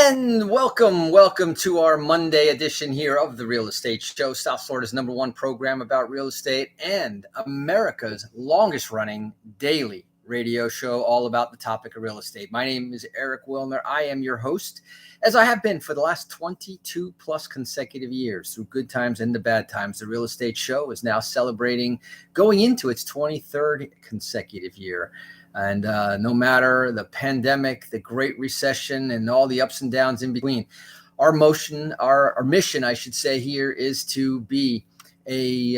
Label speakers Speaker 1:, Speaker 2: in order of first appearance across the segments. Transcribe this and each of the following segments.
Speaker 1: And welcome to our Monday edition here of the Real Estate Show, South Florida's #1 program about real estate and America's longest running daily radio show all about the topic of real estate. My name is Eric Willner. I am your host, as I have been for the last 22 plus consecutive years. Through good times and the bad times, the Real Estate Show is now celebrating going into its 23rd consecutive year. And no matter the pandemic, the Great Recession, and all the ups and downs in between, our mission, I should say, here is to be a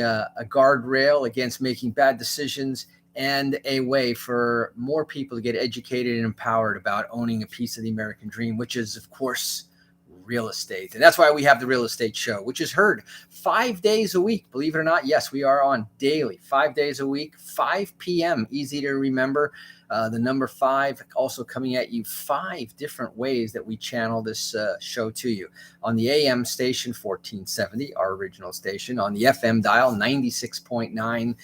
Speaker 1: guardrail against making bad decisions and a way for more people to get educated and empowered about owning a piece of the American dream, which is, of course, real estate. And that's why we have the Real Estate Show, which is heard 5 days a week. Believe it or not, yes, we are on daily, 5 days a week, 5 p.m. Easy to remember. The number 5 also coming at you 5 different ways that we channel this show to you. On the AM station, 1470, our original station. On the FM dial, 96.9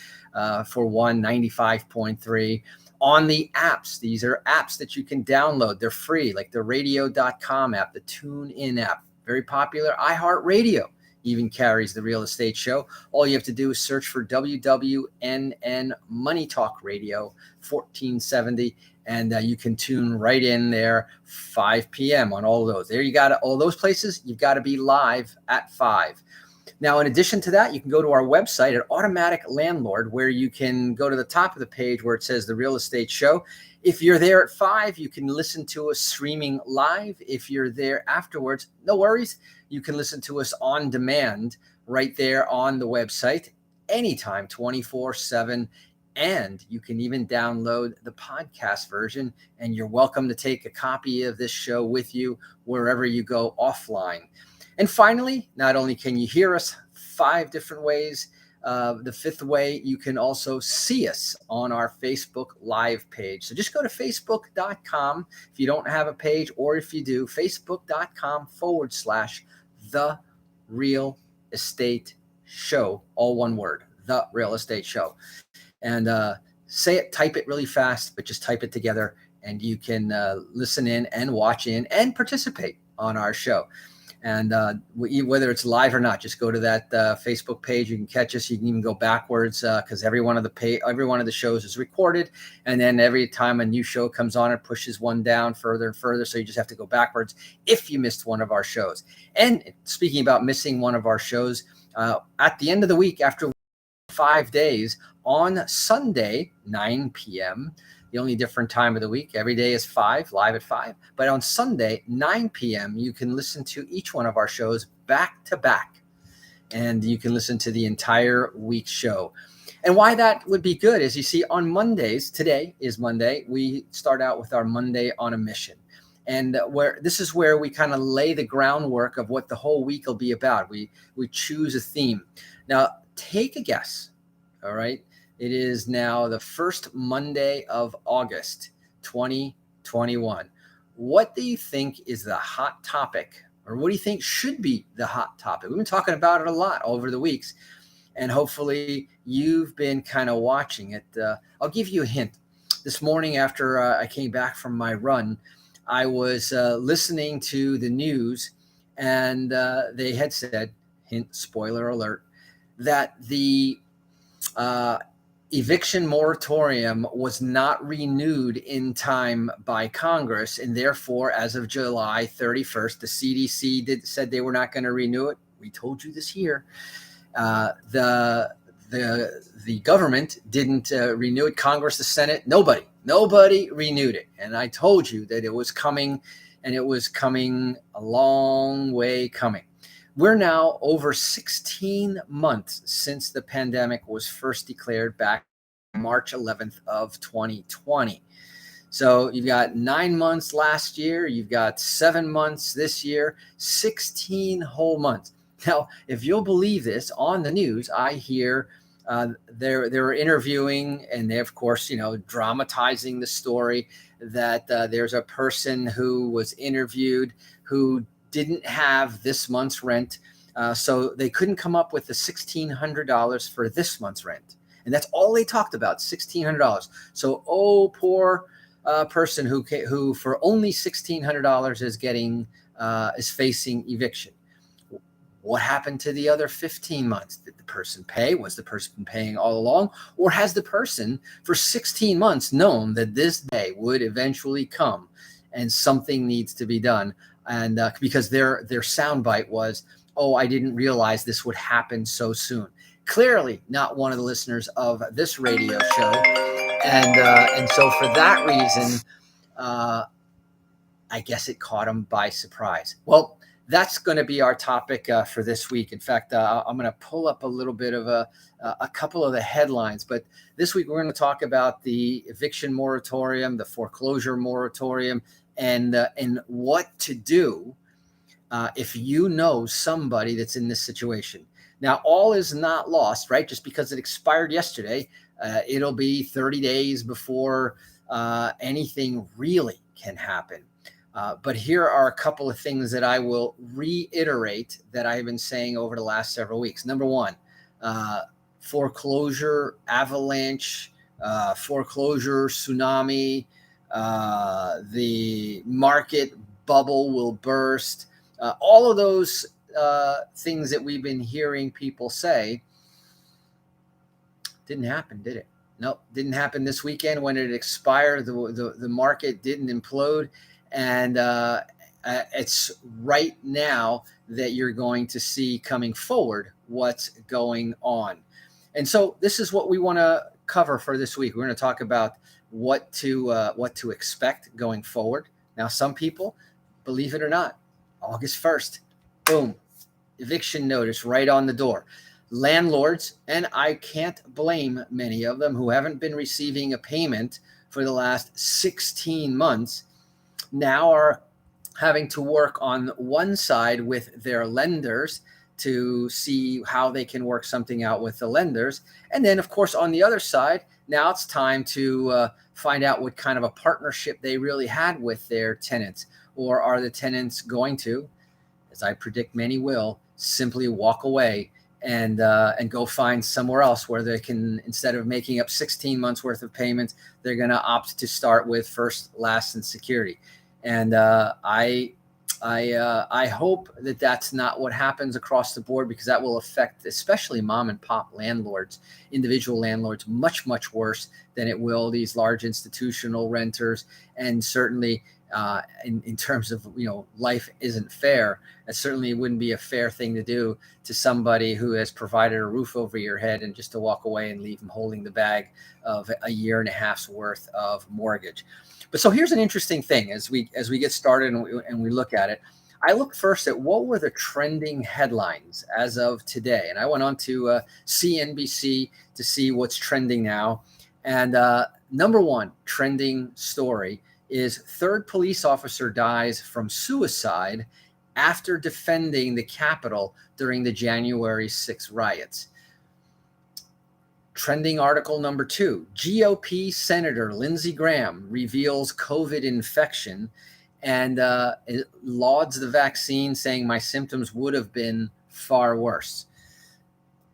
Speaker 1: for one, 95.3. On the apps, these are apps that you can download. They're free, like the radio.com app, the TuneIn app, very popular. iHeartRadio even carries the Real Estate Show. All you have to do is search for WWNN Money Talk Radio 1470, and you can tune right in there 5 p.m. on all of those. There you got it. All those places, you've got to be live at 5. Now, in addition to that, you can go to our website at Automatic Landlord, where you can go to the top of the page where it says the Real Estate Show. If you're there at 5, you can listen to us streaming live. If you're there afterwards, no worries. You can listen to us on demand right there on the website anytime, 24/7. And you can even download the podcast version, and you're welcome to take a copy of this show with you wherever you go offline. And finally, not only can you hear us 5 different ways, the 5th way, you can also see us on our Facebook Live page. So just go to facebook.com if you don't have a page, or if you do, facebook.com/The Real Estate Show, all one word, The Real Estate Show. And type it really fast, but just type it together, and you can listen in and watch in and participate on our show. And whether it's live or not, just go to that Facebook page. You can catch us. You can even go backwards because every one of the shows is recorded. And then every time a new show comes on, it pushes one down further and further. So you just have to go backwards if you missed one of our shows. And speaking about missing one of our shows, at the end of the week, after 5 days, on Sunday, 9 p.m., the only different time of the week. Every day is 5, live at 5. But on Sunday, 9 p.m., you can listen to each one of our shows back to back. And you can listen to the entire week's show. And why that would be good is, you see, on Mondays, today is Monday, we start out with our Monday on a Mission. And this is where we kind of lay the groundwork of what the whole week will be about. We choose a theme. Now, take a guess, all right? It is now the first Monday of August, 2021. What do you think is the hot topic, or what do you think should be the hot topic? We've been talking about it a lot over the weeks, and hopefully you've been kind of watching it. I'll give you a hint. This morning, after I came back from my run, I was listening to the news, and they had said, hint, spoiler alert, that the eviction moratorium was not renewed in time by Congress, and therefore, as of July 31st, the CDC said they were not going to renew it. We told you this here. The government didn't renew it. Congress, the Senate, nobody renewed it. And I told you that it was coming, and it was coming a long way coming. We're now over 16 months since the pandemic was first declared back March 11th of 2020. So you've got 9 months last year, you've got 7 months this year, 16 whole months. Now, if you'll believe this, on the news, I hear they're interviewing, and they're, of course, dramatizing the story that there's a person who was interviewed who didn't have this month's rent, so they couldn't come up with the $1,600 for this month's rent. And that's all they talked about, $1,600. So, poor person who for only $1,600 is getting is facing eviction. What happened to the other 15 months? Did the person pay? Was the person paying all along? Or has the person for 16 months known that this day would eventually come and something needs to be done? And because their soundbite was, oh, I didn't realize this would happen so soon. Clearly not one of the listeners of this radio show. And so for that reason, I guess it caught them by surprise. Well, that's going to be our topic for this week. In fact, I'm going to pull up a little bit of a couple of the headlines. But this week, we're going to talk about the eviction moratorium, the foreclosure moratorium, and what to do if you know somebody that's in this situation. Now, all is not lost, right? Just because it expired yesterday, it'll be 30 days before anything really can happen. But here are a couple of things that I will reiterate that I've been saying over the last several weeks. Number one, foreclosure avalanche, foreclosure tsunami, the market bubble will burst. All of those things that we've been hearing people say didn't happen, did it? Nope, didn't happen this weekend when it expired. The market didn't implode. And it's right now that you're going to see coming forward what's going on. And so this is what we want to cover for this week. We're going to talk about what to expect going forward. Now, some people, believe it or not, August 1st, boom, eviction notice right on the door. Landlords, and I can't blame many of them who haven't been receiving a payment for the last 16 months, now are having to work on one side with their lenders to see how they can work something out with the lenders. And then, of course, on the other side, now it's time to find out what kind of a partnership they really had with their tenants. Or are the tenants going to, as I predict many will, simply walk away and go find somewhere else where they can, instead of making up 16 months worth of payments, they're going to opt to start with first, last, and security. And I hope that that's not what happens across the board, because that will affect especially mom and pop landlords, individual landlords, much, much worse than it will these large institutional renters. And certainly in terms of, life isn't fair. It certainly wouldn't be a fair thing to do to somebody who has provided a roof over your head and just to walk away and leave them holding the bag of a year and a half's worth of mortgage. But so here's an interesting thing as we get started and we look at it. I looked first at what were the trending headlines as of today. And I went on to CNBC to see what's trending now. And number one trending story is third police officer dies from suicide after defending the Capitol during the January 6th riots. Trending article number two, GOP Senator Lindsey Graham reveals COVID infection and lauds the vaccine, saying my symptoms would have been far worse.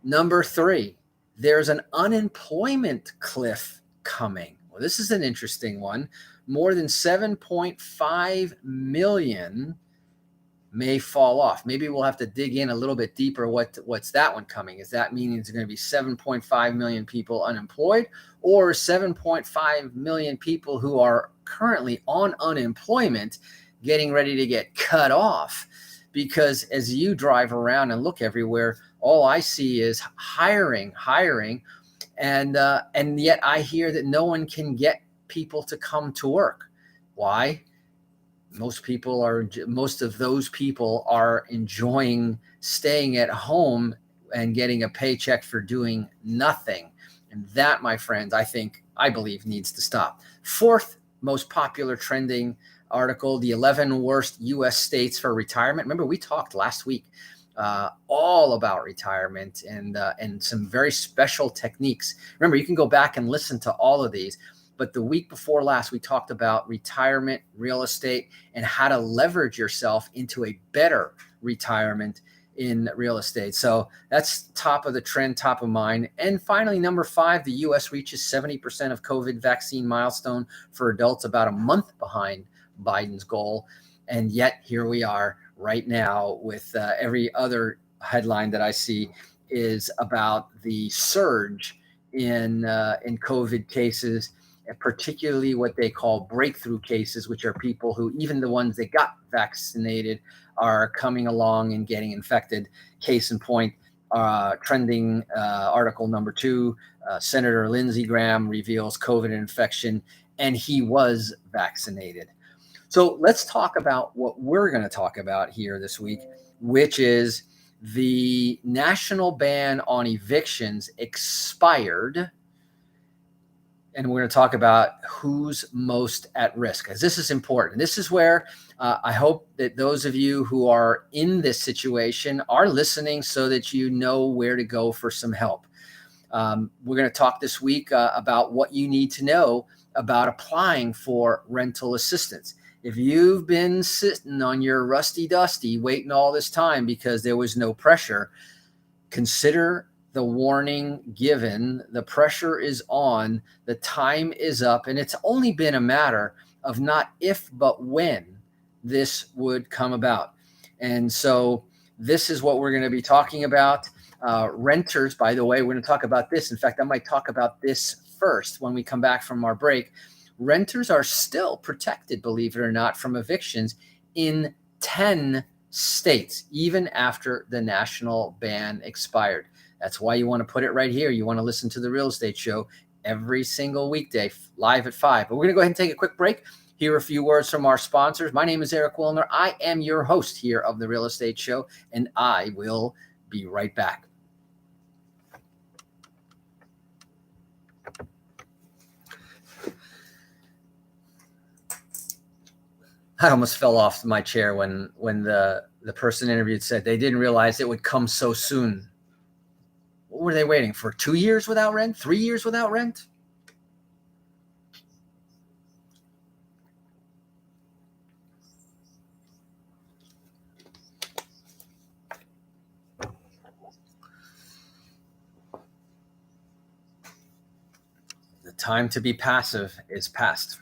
Speaker 1: Number three, there's an unemployment cliff coming. Well, this is an interesting one. More than 7.5 million may fall off. Maybe we'll have to dig in a little bit deeper. What's that one coming? Is that meaning it's going to be 7.5 million people unemployed, or 7.5 million people who are currently on unemployment getting ready to get cut off? Because as you drive around and look everywhere, all I see is hiring, and yet I hear that no one can get people to come to work. Why? Most of those people are enjoying staying at home and getting a paycheck for doing nothing. And that, my friends, I believe needs to stop. Fourth most popular trending article, the 11 worst U.S. states for retirement. Remember, we talked last week all about retirement and some very special techniques. Remember, you can go back and listen to all of these. But the week before last, we talked about retirement, real estate, and how to leverage yourself into a better retirement in real estate. So that's top of the trend, top of mind. And finally, number five, the U.S. reaches 70% of COVID vaccine milestone for adults, about a month behind Biden's goal. And yet here we are right now with every other headline that I see is about the surge in COVID cases, and particularly what they call breakthrough cases, which are people who, even the ones that got vaccinated, are coming along and getting infected. Case in point, trending article number 2, Senator Lindsey Graham reveals COVID infection, and he was vaccinated. So let's talk about what we're going to talk about here this week, which is the national ban on evictions expired. And we're going to talk about who's most at risk, because this is important. This is where I hope that those of you who are in this situation are listening so that you know where to go for some help. We're going to talk this week about what you need to know about applying for rental assistance. If you've been sitting on your rusty dusty waiting all this time because there was no pressure, consider the warning given. The pressure is on, the time is up, and it's only been a matter of not if, but when this would come about. And so this is what we're going to be talking about. Renters, by the way, we're going to talk about this. In fact, I might talk about this first when we come back from our break. Renters are still protected, believe it or not, from evictions in 10 states, even after the national ban expired. That's why you want to put it right here. You want to listen to The Real Estate Show every single weekday, live at 5. But we're going to go ahead and take a quick break. Hear a few words from our sponsors. My name is Eric Willner. I am your host here of The Real Estate Show, and I will be right back. I almost fell off my chair when the person interviewed said they didn't realize it would come so soon. What were they waiting for? 2 years without rent? 3 years without rent? The time to be passive is past.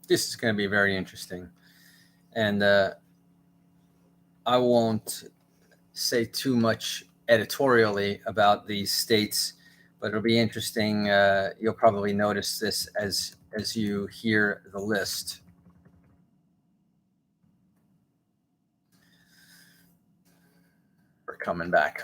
Speaker 1: This is going to be very interesting. And I won't say too much editorially about these states, but it'll be interesting. You'll probably notice this as you hear the list. We're coming back.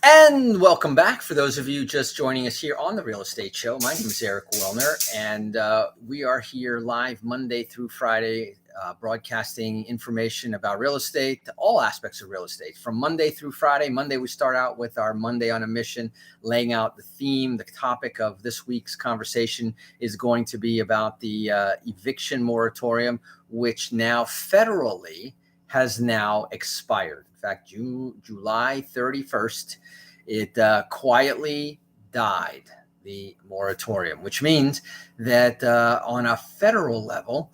Speaker 1: And welcome back. For those of you just joining us here on The Real Estate Show, my name is Eric Willner, and we are here live Monday through Friday, broadcasting information about real estate, all aspects of real estate, from Monday through Friday. Monday, we start out with our Monday on a Mission, laying out the theme. The topic of this week's conversation is going to be about the eviction moratorium, which now federally has now expired. In fact, July 31st, it quietly died, the moratorium, which means that on a federal level,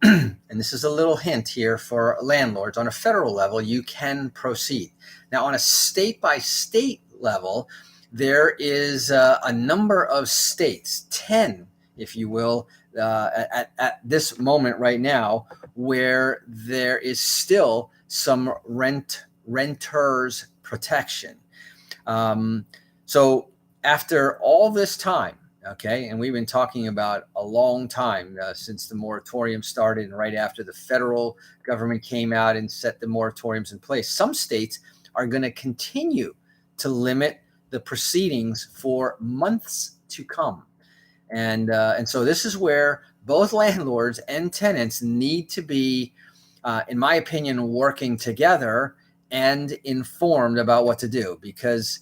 Speaker 1: and this is a little hint here for landlords, on a federal level, you can proceed. Now, on a state-by-state level, there is a number of states, 10, if you will, at this moment right now, where there is still some renters protection. So after all this time, okay, and we've been talking about a long time since the moratorium started, and right after the federal government came out and set the moratoriums in place, some states are going to continue to limit the proceedings for months to come. And so this is where both landlords and tenants need to be, in my opinion, working together and informed about what to do, because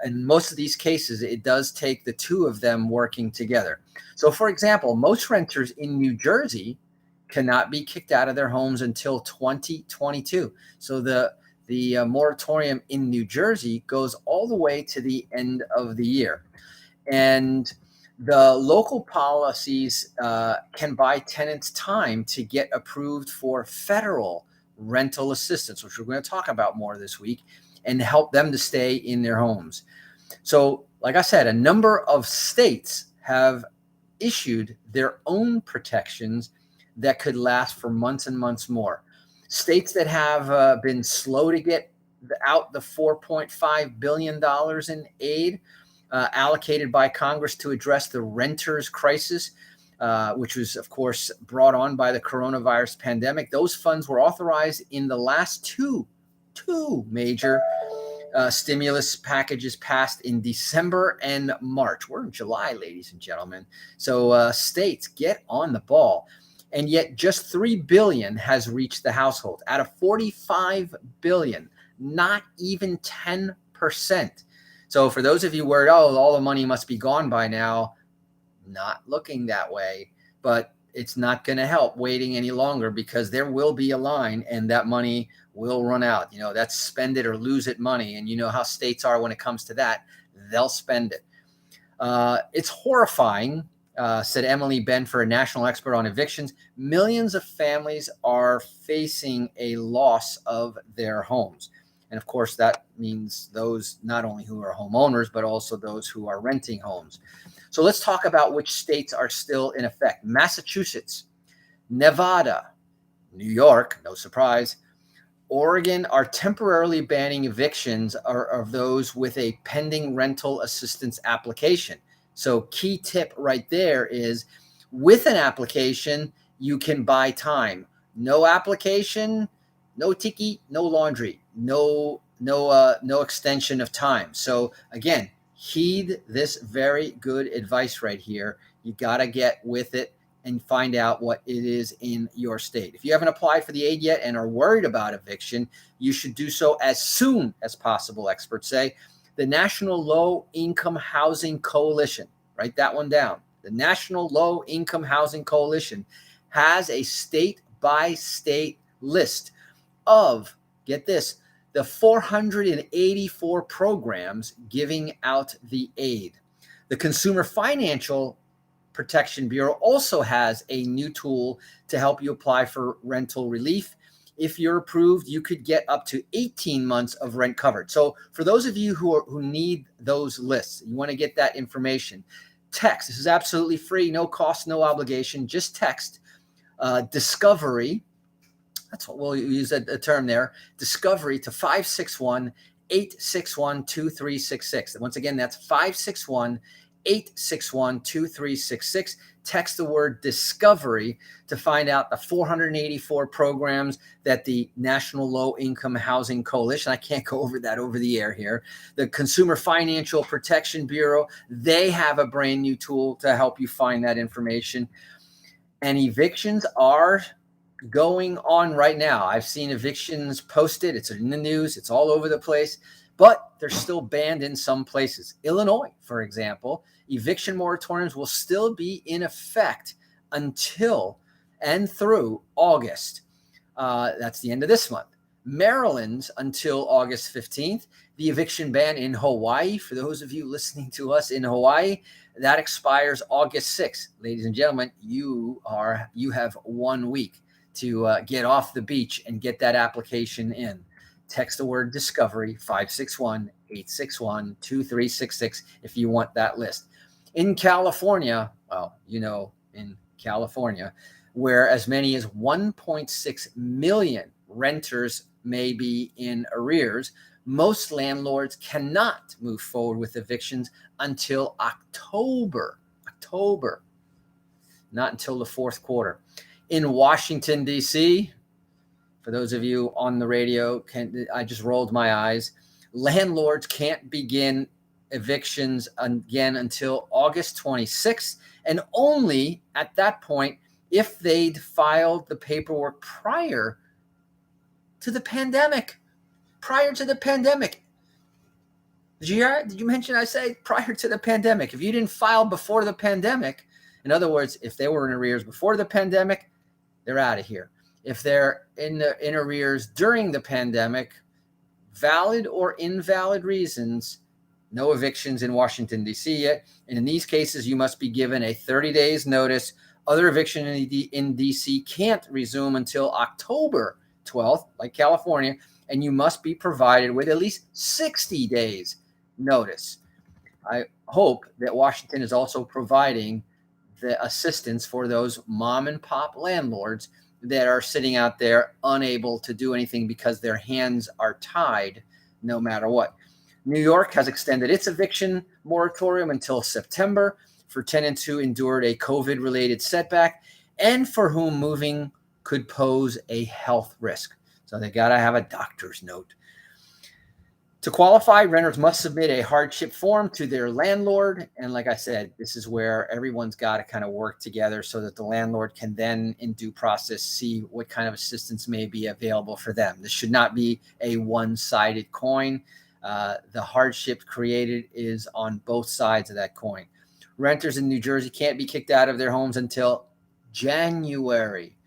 Speaker 1: in most of these cases, it does take the two of them working together. So, for example, most renters in New Jersey cannot be kicked out of their homes until 2022. So the moratorium in New Jersey goes all the way to the end of the year. And the local policies can buy tenants time to get approved for federal rental assistance, which we're going to talk about more this week, and help them to stay in their homes. So, like I said, a number of states have issued their own protections that could last for months and months more. States that have been slow to get out the $4.5 billion in aid allocated by Congress to address the renters crisis, which was, of course, brought on by the coronavirus pandemic. Those funds were authorized in the last two major stimulus packages passed in December and March. We're in July, ladies and gentlemen. So states, get on the ball. And yet just $3 billion has reached the household out of $45 billion, not even 10%. So for those of you worried, oh, all the money must be gone by now, not looking that way. But it's not going to help waiting any longer, because there will be a line and that money will run out. You know, that's spend it or lose it money. And you know how states are when it comes to that. They'll spend it. It's horrifying, said Emily Benford, a national expert on evictions. Millions of families are facing a loss of their homes. And of course, that means those not only who are homeowners, but also those who are renting homes. So let's talk about which states are still in effect. Massachusetts, Nevada, New York, no surprise, Oregon are temporarily banning evictions of those with a pending rental assistance application. So key tip right there is, with an application, you can buy time. No application, no tiki, no laundry, no extension of time. So again, heed this very good advice right here. You got to get with it and find out what it is in your state. If you haven't applied for the aid yet and are worried about eviction, you should do so as soon as possible, experts say. The National Low Income Housing Coalition, write that one down. The National Low Income Housing Coalition has a state-by-state list of, get this, the 484 programs giving out the aid. The Consumer Financial Protection Bureau also has a new tool to help you apply for rental relief. If you're approved, you could get up to 18 months of rent covered. So for those of you who need those lists, you want to get that information, text. This is absolutely free, no cost, no obligation. Just text Discovery. That's what we'll use a term there. Discovery to 561-861-2366. Once again, that's 561-861-2366. Text the word Discovery to find out the 484 programs that the National Low Income Housing Coalition, I can't go over that over the air here, the Consumer Financial Protection Bureau, they have a brand new tool to help you find that information. And evictions are going on right now. I've seen evictions posted. It's in the news. It's all over the place, but they're still banned in some places. Illinois, for example, eviction moratoriums will still be in effect until and through August. That's the end of this month. Maryland until August 15th. The eviction ban in Hawaii, for those of you listening to us in Hawaii, that expires August 6th. Ladies and gentlemen, you have 1 week to get off the beach and get that application in. Text the word Discovery, 561-861-2366 if you want that list. In California, well, in California, where as many as 1.6 million renters may be in arrears, most landlords cannot move forward with evictions until October, not until the fourth quarter. In Washington, D.C., for those of you on the radio, I just rolled my eyes. Landlords can't begin evictions again until August 26th, and only at that point if they'd filed the paperwork prior to the pandemic. Prior to the pandemic. Did you hear? Did you mention I say prior to the pandemic? If you didn't file before the pandemic, in other words, if they were in arrears before the pandemic, they're out of here. If they're in arrears during the pandemic, valid or invalid reasons, no evictions in Washington, D.C. yet. And in these cases, you must be given a 30 days notice. Other eviction in D.C. can't resume until October 12th, like California, and you must be provided with at least 60 days notice. I hope that Washington is also providing the assistance for those mom and pop landlords that are sitting out there unable to do anything because their hands are tied no matter what. New York has extended its eviction moratorium until September for tenants who endured a COVID-related setback and for whom moving could pose a health risk. So they got to have a doctor's note. To qualify, renters must submit a hardship form to their landlord. And like I said, this is where everyone's got to kind of work together so that the landlord can then, in due process, see what kind of assistance may be available for them. This should not be a one-sided coin. The hardship created is on both sides of that coin. Renters in New Jersey can't be kicked out of their homes until January.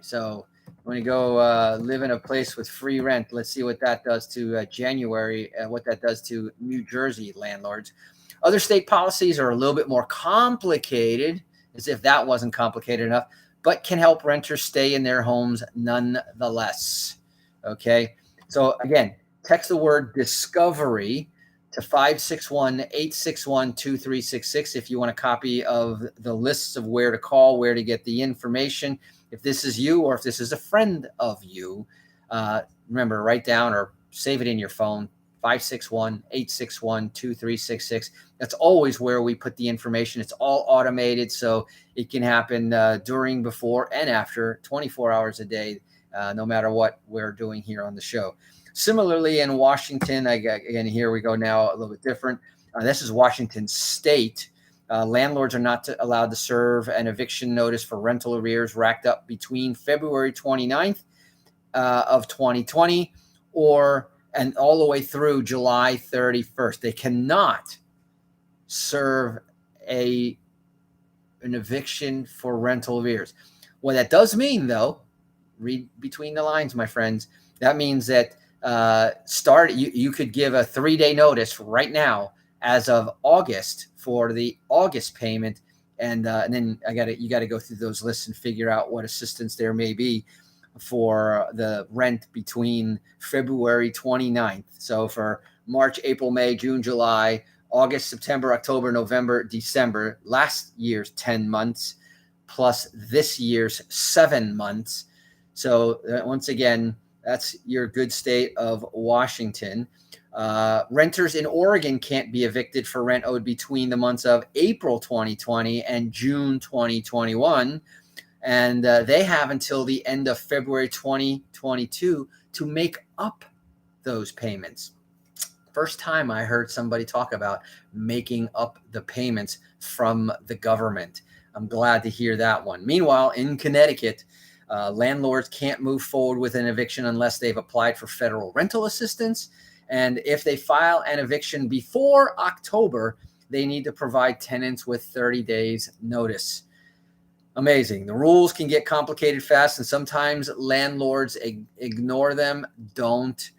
Speaker 1: So when you go live in a place with free rent, let's see what that does to January and what that does to New Jersey landlords. Other state policies are a little bit more complicated, as if that wasn't complicated enough, but can help renters stay in their homes nonetheless. Okay, so again, text the word discovery to 561-861-2366 if you want a copy of the lists of where to call, where to get the information. If this is you or if this is a friend of you, remember, write down or save it in your phone, 561-861-2366. That's always where we put the information. It's all automated, so it can happen during, before, and after, 24 hours a day, no matter what we're doing here on the show. Similarly, in Washington, again, here we go now, a little bit different. This is Washington State. Landlords are not allowed to serve an eviction notice for rental arrears racked up between February 29th of 2020 and all the way through July 31st. They cannot serve an eviction for rental arrears. What that does mean, though, read between the lines, my friends, that means that you could give a 3-day notice right now as of August for the August payment, and then you got to go through those lists and figure out what assistance there may be for the rent between February 29th. So for March, April, May, June, July, August, September, October, November, December, last year's 10 months plus this year's 7 months. So once again, that's your good state of Washington. Renters in Oregon can't be evicted for rent owed between the months of April 2020 and June 2021. And they have until the end of February 2022 to make up those payments. First time I heard somebody talk about making up the payments from the government. I'm glad to hear that one. Meanwhile, in Connecticut, landlords can't move forward with an eviction unless they've applied for federal rental assistance. And if they file an eviction before October, they need to provide tenants with 30 days notice. Amazing. The rules can get complicated fast, and sometimes landlords ignore them. Don't.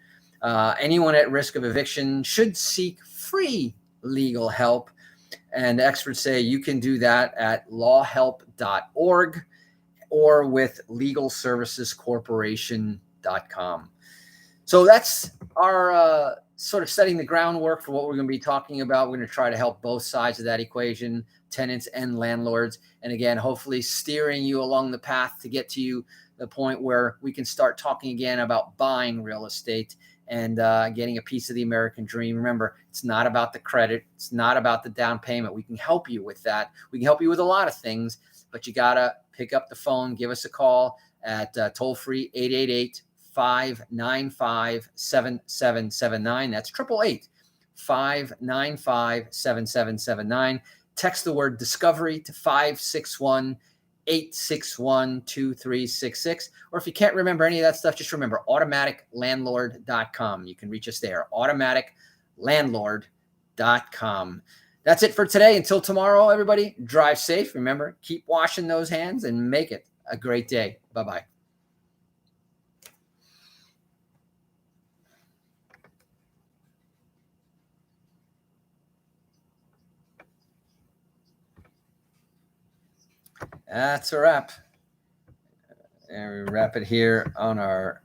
Speaker 1: Anyone at risk of eviction should seek free legal help. And experts say you can do that at lawhelp.org or with legalservicescorporation.com. So that's our sort of setting the groundwork for what we're going to be talking about. We're going to try to help both sides of that equation, tenants and landlords. And again, hopefully steering you along the path to get to you the point where we can start talking again about buying real estate and getting a piece of the American dream. Remember, it's not about the credit. It's not about the down payment. We can help you with that. We can help you with a lot of things, but you got to pick up the phone, give us a call at toll-free 888-595-7779. That's 888-595-7779. Text the word discovery to 561-861-2366. Or if you can't remember any of that stuff, just remember automaticlandlord.com. You can reach us there, automaticlandlord.com. That's it for today. Until tomorrow, everybody, drive safe. Remember, keep washing those hands and make it a great day. Bye-bye. That's a wrap. And we wrap it here on our